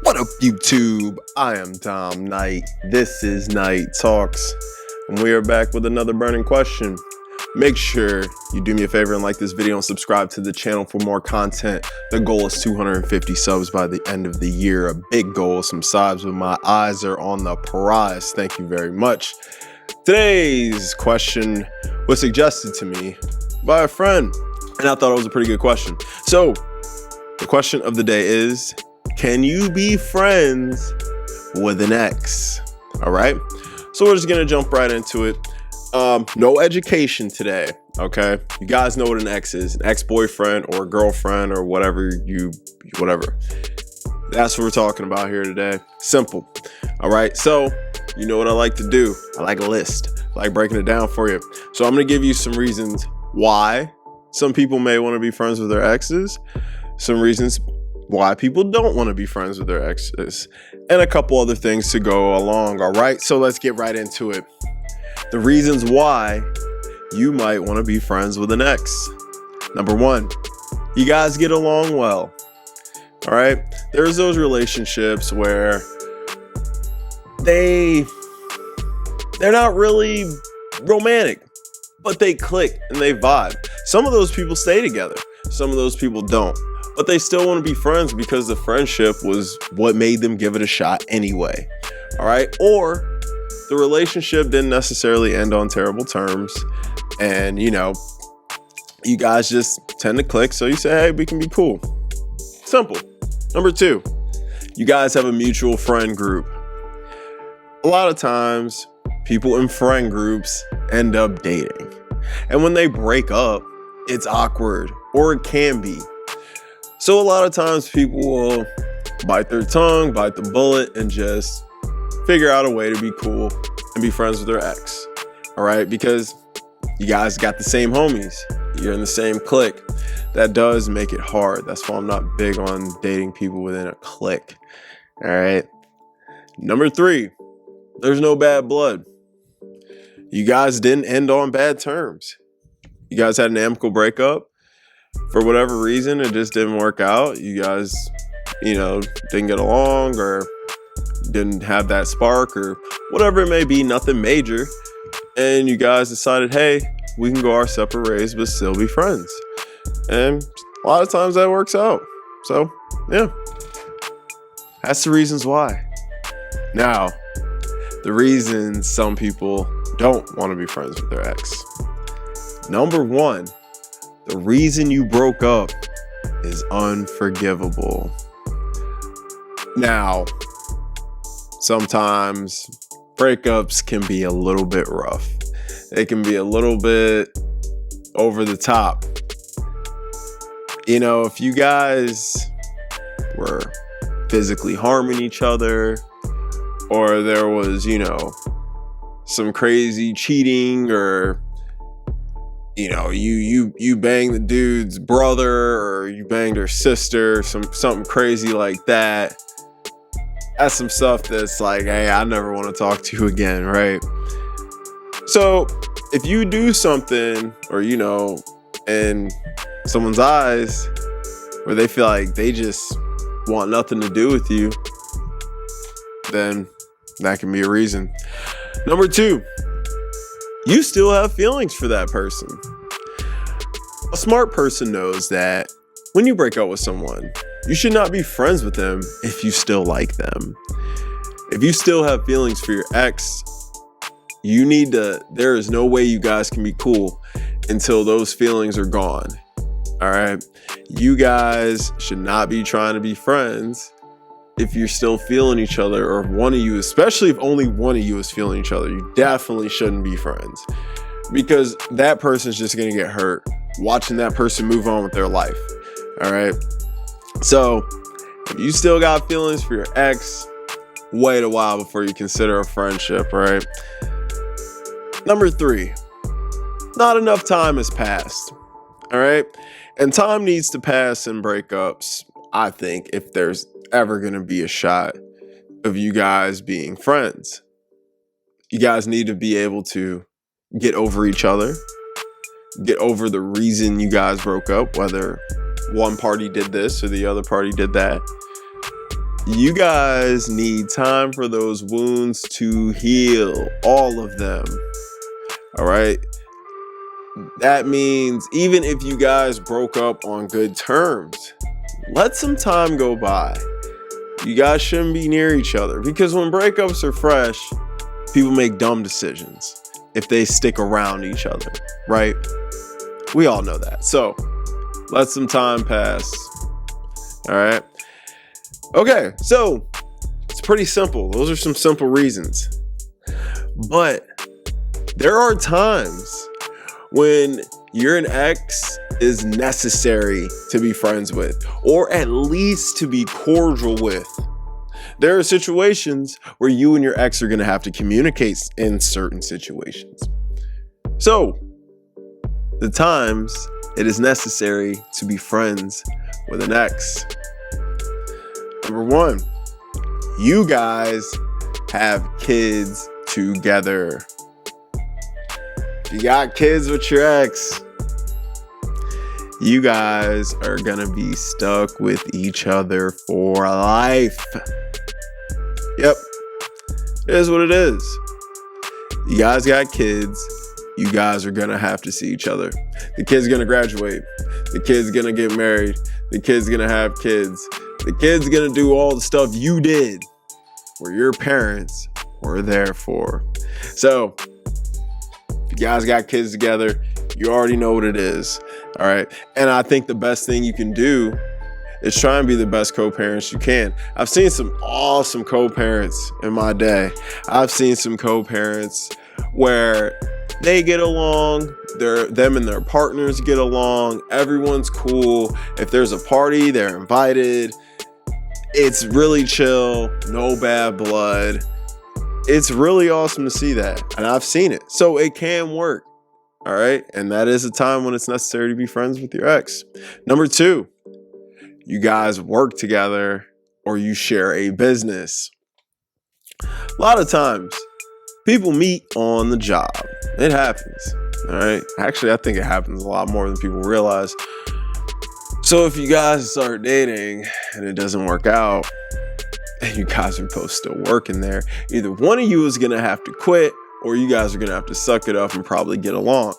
What up, YouTube? I am Dom Knight. This is Knight Talks, and we are back with another burning question. Make sure you do me a favor and like this video and subscribe to the channel for more content. The goal is 250 subs by the end of the year. A big goal, some subs, but my eyes are on the prize. Thank you very much. Today's question was suggested to me by a friend, and I thought it was a pretty good question. So, the question of the day is, can you be friends with an ex? All right. So we're just going to jump right into it. No education today. Okay. You guys know what an ex is, an ex-boyfriend or girlfriend or whatever. That's what we're talking about here today. Simple. All right. So you know what I like to do. I like a list. I like breaking it down for you. So I'm going to give you some reasons why some people may want to be friends with their exes, some reasons why people don't want to be friends with their exes, and a couple other things to go along. All right, so let's get right into it. The reasons why you might want to be friends with an ex. Number one, you guys get along well. All right, there's those relationships where they're not really romantic, but they click and they vibe. Some of those people stay together, some of those people don't. But they still want to be friends because the friendship was what made them give it a shot anyway. All right. Or the relationship didn't necessarily end on terrible terms. And, you guys just tend to click. So you say, hey, we can be cool. Simple. Number two, you guys have a mutual friend group. A lot of times people in friend groups end up dating. And when they break up, it's awkward, or it can be. So a lot of times people will bite their tongue, bite the bullet, and just figure out a way to be cool and be friends with their ex. All right, because you guys got the same homies, you're in the same clique. That does make it hard. That's why I'm not big on dating people within a clique. All right. Number three, there's no bad blood. You guys didn't end on bad terms. You guys had an amicable breakup. For whatever reason, it just didn't work out. You guys, didn't get along or didn't have that spark or whatever it may be, nothing major. And you guys decided, hey, we can go our separate ways, but still be friends. And a lot of times that works out. So, yeah, that's the reasons why. Now, the reasons some people don't want to be friends with their ex. Number one, the reason you broke up is unforgivable. Now, sometimes breakups can be a little bit rough. They can be a little bit over the top. If you guys were physically harming each other, or there was, some crazy cheating, or you banged the dude's brother, or you banged her sister, something crazy like that. That's some stuff that's like, hey, I never want to talk to you again, right? So if you do something, or in someone's eyes, where they feel like they just want nothing to do with you, then that can be a reason. Number two, you still have feelings for that person. A smart person knows that when you break up with someone, you should not be friends with them if you still like them. If you still have feelings for your ex, there is no way you guys can be cool until those feelings are gone. All right. You guys should not be trying to be friends if you're still feeling each other, or if one of you, especially if only one of you is feeling each other. You definitely shouldn't be friends, because that person's just going to get hurt watching that person move on with their life. All right. So if you still got feelings for your ex, wait a while before you consider a friendship. Right. Number three, not enough time has passed. All right. And time needs to pass in breakups, I think, if there's ever going to be a shot of you guys being friends. You guys need to be able to get over each other, get over the reason you guys broke up, whether one party did this or the other party did that. You guys need time for those wounds to heal, all of them. All right. That means even if you guys broke up on good terms, let some time go by. You guys shouldn't be near each other, because when breakups are fresh, people make dumb decisions if they stick around each other, right? We all know that. So let some time pass. All right. Okay, so it's pretty simple. Those are some simple reasons. But there are times when you're an ex is necessary to be friends with, or at least to be cordial with. There are situations where you and your ex are going to have to communicate in certain situations. So, the times it is necessary to be friends with an ex. Number one, you guys have kids together. You got kids with your ex, you guys are gonna be stuck with each other for life. Yep, it is what it is. You guys got kids, you guys are gonna have to see each other. The kid's gonna graduate, the kid's gonna get married, the kid's gonna have kids, the kid's gonna do all the stuff you did where your parents were there for. So, you guys got kids together, you already know what it is. All right. And I think the best thing you can do is try and be the best co-parents you can. I've seen some awesome co-parents in my day. I've seen some co-parents where they get along, them and their partners get along, everyone's cool. If there's a party, they're invited. It's really chill, no bad blood. It's really awesome to see that. And I've seen it. So it can work. All right. And that is a time when it's necessary to be friends with your ex. Number two, you guys work together or you share a business. A lot of times people meet on the job. It happens. All right. Actually, I think it happens a lot more than people realize. So if you guys start dating and it doesn't work out, and you guys are both still working there, either one of you is going to have to quit, or you guys are going to have to suck it up and probably get along.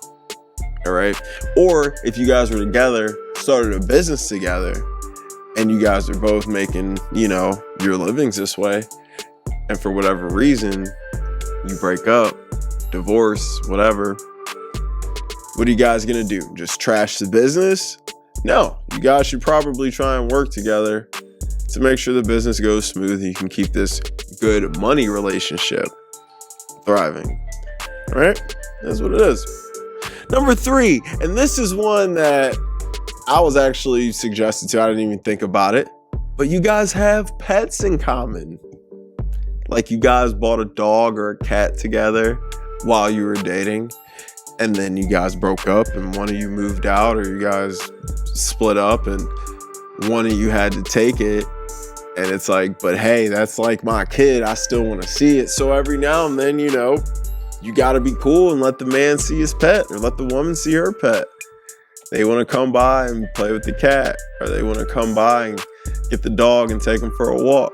All right. Or if you guys were together, started a business together, and you guys are both making, your livings this way, and for whatever reason, you break up, divorce, whatever. What are you guys going to do? Just trash the business? No, you guys should probably try and work together to make sure the business goes smooth and you can keep this good money relationship thriving. All right? That's what it is. Number three, and this is one that I was actually suggested to. I didn't even think about it. But you guys have pets in common. Like you guys bought a dog or a cat together while you were dating. And then you guys broke up and one of you moved out, or you guys split up and one of you had to take it. And it's like, but hey, that's like my kid. I still want to see it. So every now and then, you got to be cool and let the man see his pet or let the woman see her pet. They want to come by and play with the cat, or they want to come by and get the dog and take him for a walk.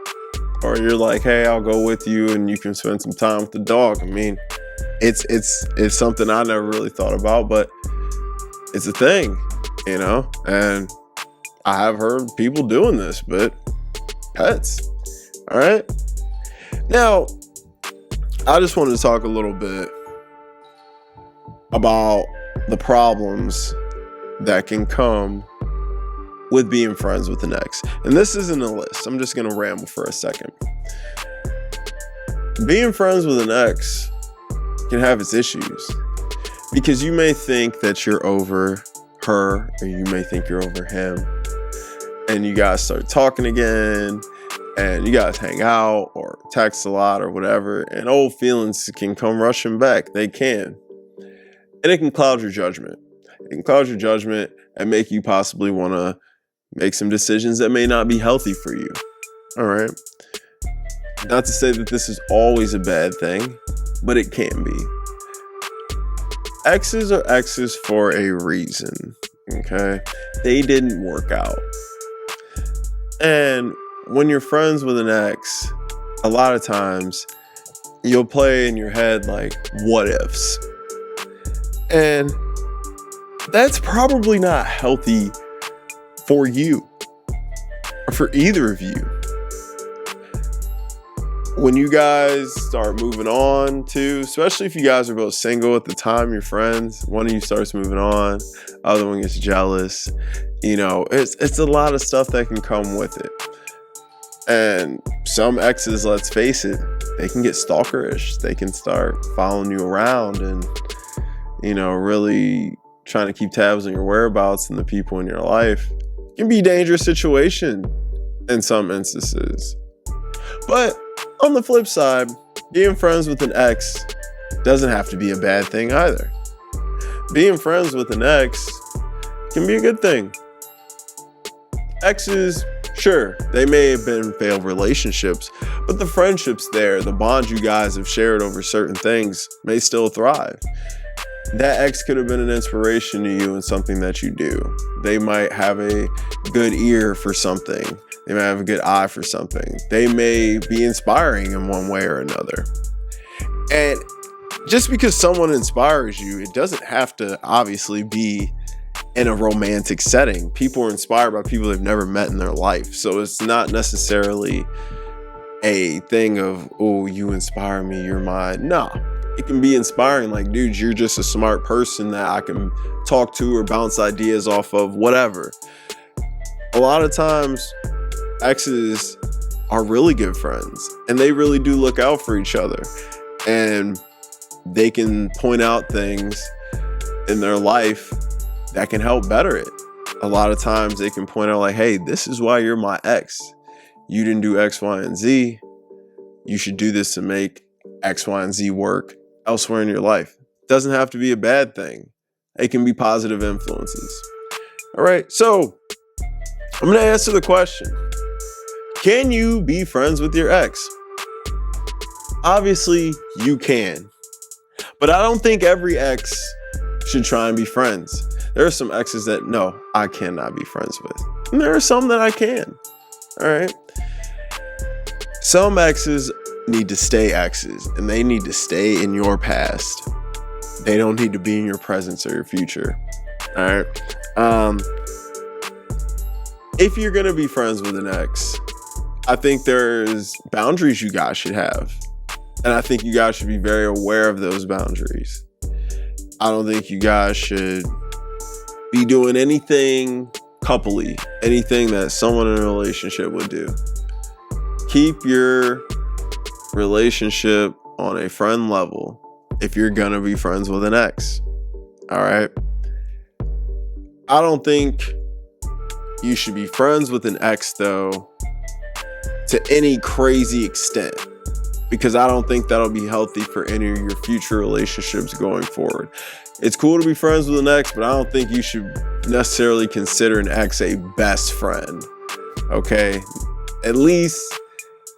Or you're like, hey, I'll go with you and you can spend some time with the dog. I mean, it's something I never really thought about, but it's a thing, and I have heard people doing this, but pets. All right. Now, I just wanted to talk a little bit about the problems that can come with being friends with an ex. And this isn't a list. I'm just going to ramble for a second. Being friends with an ex can have its issues because you may think that you're over her or you may think you're over him, and you guys start talking again and you guys hang out or text a lot or whatever, and old feelings can come rushing back. They can. And it can cloud your judgment. It can cloud your judgment and make you possibly want to make some decisions that may not be healthy for you. All right. Not to say that this is always a bad thing, but it can be. Exes are exes for a reason. Okay. They didn't work out. And when you're friends with an ex, a lot of times you'll play in your head like what ifs. And that's probably not healthy for you or for either of you. When you guys start moving on too, especially if you guys are both single at the time you're friends, one of you starts moving on, other one gets jealous, it's a lot of stuff that can come with it. And some exes, let's face it, they can get stalkerish. They can start following you around and, really trying to keep tabs on your whereabouts and the people in your life. It can be a dangerous situation in some instances. But on the flip side, being friends with an ex doesn't have to be a bad thing either. Being friends with an ex can be a good thing. Exes, sure, they may have been failed relationships, but the friendships there, the bonds you guys have shared over certain things may still thrive. That ex could have been an inspiration to you in something that you do. They might have a good ear for something. They might have a good eye for something. They may be inspiring in one way or another. And just because someone inspires you, it doesn't have to obviously be in a romantic setting. People are inspired by people they've never met in their life. So it's not necessarily a thing of, oh, you inspire me, you're mine. No, it can be inspiring. Like, dude, you're just a smart person that I can talk to or bounce ideas off of, whatever. A lot of times, exes are really good friends and they really do look out for each other, and they can point out things in their life that can help better it. A lot of times they can point out like, hey, this is why you're my ex. You didn't do X, Y, and Z. You should do this to make X, Y, and Z work elsewhere in your life. It doesn't have to be a bad thing. It can be positive influences. All right, so I'm going to answer the question. Can you be friends with your ex? Obviously, you can. But I don't think every ex should try and be friends. There are some exes that, no, I cannot be friends with. And there are some that I can. All right. Some exes need to stay exes, and they need to stay in your past. They don't need to be in your present or your future. All right. If you're going to be friends with an ex, I think there's boundaries you guys should have. And I think you guys should be very aware of those boundaries. I don't think you guys should be doing anything coupley, anything that someone in a relationship would do. Keep your relationship on a friend level if you're gonna be friends with an ex. All right. I don't think you should be friends with an ex, though, to any crazy extent, because I don't think that'll be healthy for any of your future relationships going forward. It's cool to be friends with an ex, but I don't think you should necessarily consider an ex a best friend. Okay? At least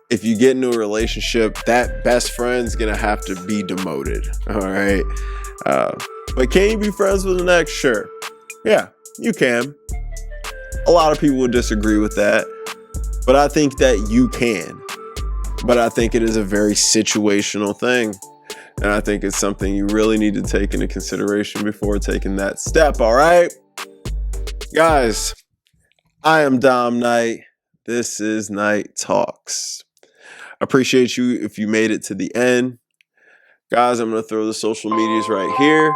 if you get into a relationship, that best friend's gonna have to be demoted. All right? But can you be friends with an ex? Sure. Yeah, you can. A lot of people would disagree with that, but I think that you can. But I think it is a very situational thing. And I think it's something you really need to take into consideration before taking that step, all right? Guys, I am Dom Knight. This is Night Talks. Appreciate you if you made it to the end. Guys, I'm going to throw the social medias right here.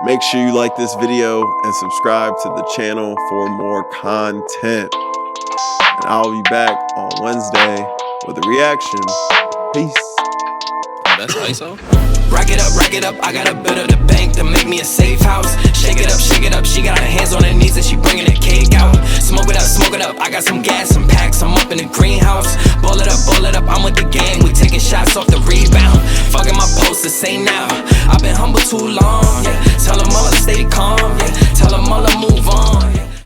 Make sure you like this video and subscribe to the channel for more content. And I'll be back on Wednesday with a reaction. Peace. That's ISO. Rack it up, I got a bit of the bank to make me a safe house. Shake it up, she got her hands on her knees and she bringing the cake out. Smoke it up, I got some gas, some packs, I'm up in the greenhouse. Ball it up, I'm with the gang, we taking shots off the rebound. Fucking my post the same now, I've been humble too long, yeah.